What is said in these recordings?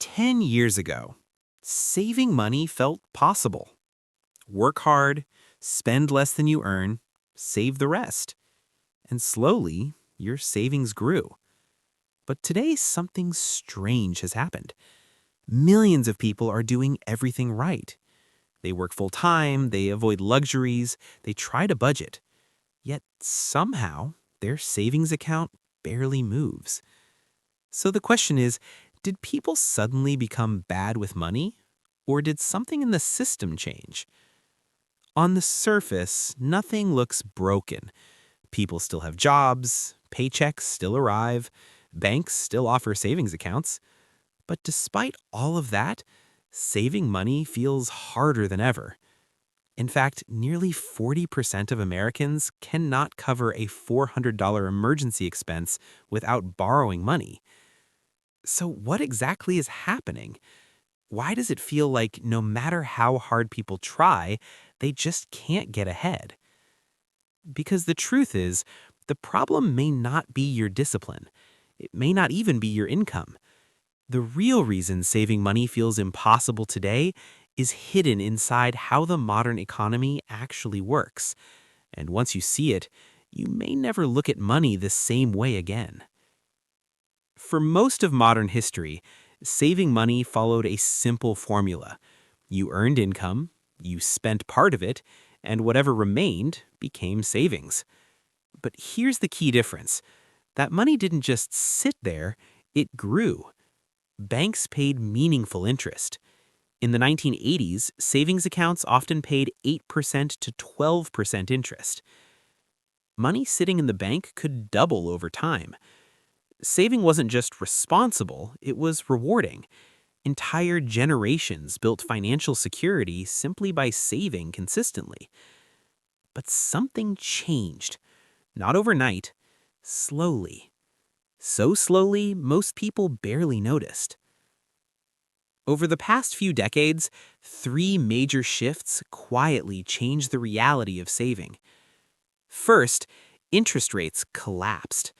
10 years ago, saving money felt possible. Work hard, spend less than you earn, save the rest. And slowly, your savings grew. But today, something strange has happened. Millions of people are doing everything right. They work full time, they avoid luxuries, they try to budget. Yet somehow, their savings account barely moves. So the question is, did people suddenly become bad with money? Or did something in the system change? On the surface, nothing looks broken. People still have jobs, paychecks still arrive, banks still offer savings accounts. But despite all of that, saving money feels harder than ever. In fact, nearly 40% of Americans cannot cover a $400 emergency expense without borrowing money. So what exactly is happening? Why does it feel like no matter how hard people try, they just can't get ahead? Because the truth is, the problem may not be your discipline. It may not even be your income. The real reason saving money feels impossible today is hidden inside how the modern economy actually works. And once you see it, you may never look at money the same way again. For most of modern history, saving money followed a simple formula. You earned income, you spent part of it, and whatever remained became savings. But here's the key difference. That money didn't just sit there, it grew. Banks paid meaningful interest. In the 1980s, savings accounts often paid 8% to 12% interest. Money sitting in the bank could double over time. Saving wasn't just responsible, it was rewarding. Entire generations built financial security simply by saving consistently. But something changed. Not overnight, slowly. So slowly, most people barely noticed. Over the past few decades, three major shifts quietly changed the reality of saving. First, interest rates collapsed.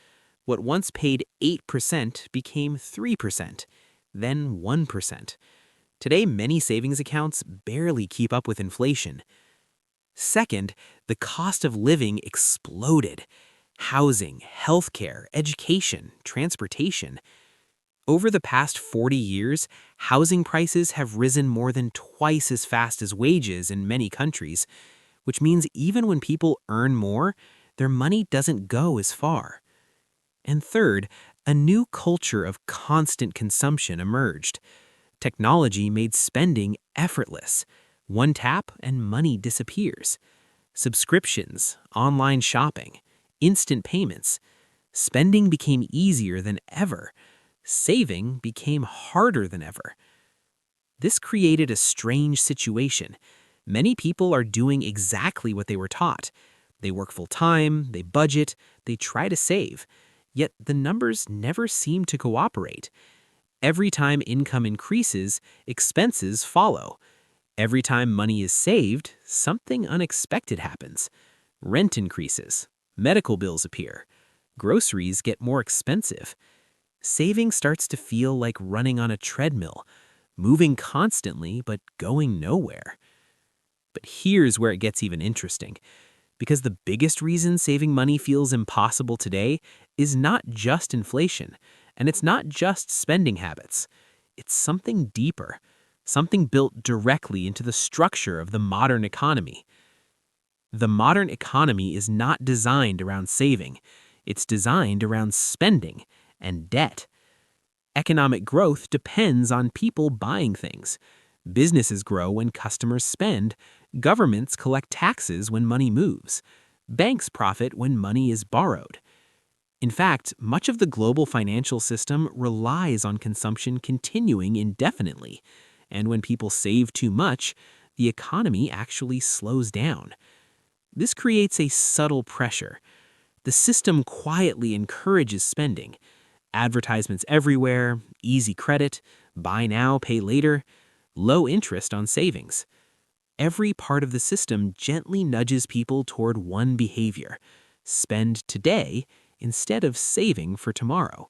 What once paid 8% became 3%, then 1%. Today, many savings accounts barely keep up with inflation. Second, the cost of living exploded. Housing, healthcare, education, transportation. Over the past 40 years, housing prices have risen more than twice as fast as wages in many countries, which means even when people earn more, their money doesn't go as far. And third, a new culture of constant consumption emerged. Technology made spending effortless. One tap and money disappears. Subscriptions, online shopping, instant payments. Spending became easier than ever. Saving became harder than ever. This created a strange situation. Many people are doing exactly what they were taught. They work full time, they budget, they try to save. Yet the numbers never seem to cooperate. Every time income increases, expenses follow. Every time money is saved, something unexpected happens. Rent increases, medical bills appear, groceries get more expensive. Saving starts to feel like running on a treadmill, moving constantly but going nowhere. But here's where it gets even interesting. Because the biggest reason saving money feels impossible today is not just inflation, and it's not just spending habits. It's something deeper, something built directly into the structure of the modern economy. The modern economy is not designed around saving. It's designed around spending and debt. Economic growth depends on people buying things. Businesses grow when customers spend. Governments collect taxes when money moves. Banks profit when money is borrowed. In fact, much of the global financial system relies on consumption continuing indefinitely. And when people save too much, the economy actually slows down. This creates a subtle pressure. The system quietly encourages spending. Advertisements everywhere, easy credit, buy now, pay later, low interest on savings. Every part of the system gently nudges people toward one behavior: spend today instead of saving for tomorrow.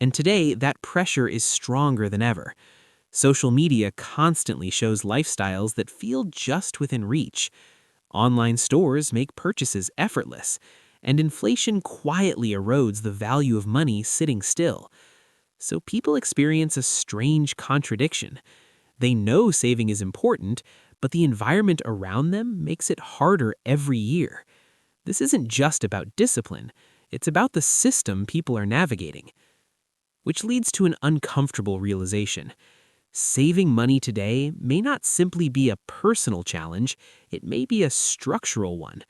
And today, that pressure is stronger than ever. Social media constantly shows lifestyles that feel just within reach. Online stores make purchases effortless, and inflation quietly erodes the value of money sitting still. So people experience a strange contradiction. They know saving is important, but the environment around them makes it harder every year. This isn't just about discipline, it's about the system people are navigating. Which leads to an uncomfortable realization. Saving money today may not simply be a personal challenge, it may be a structural one.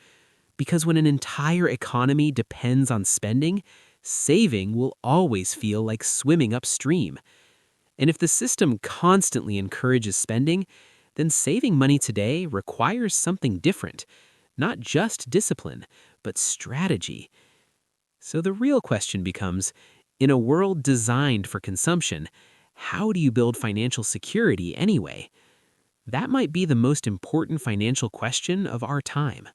Because when an entire economy depends on spending, saving will always feel like swimming upstream. And if the system constantly encourages spending, then saving money today requires something different. Not just discipline, but strategy. So the real question becomes, in a world designed for consumption, how do you build financial security anyway? That might be the most important financial question of our time.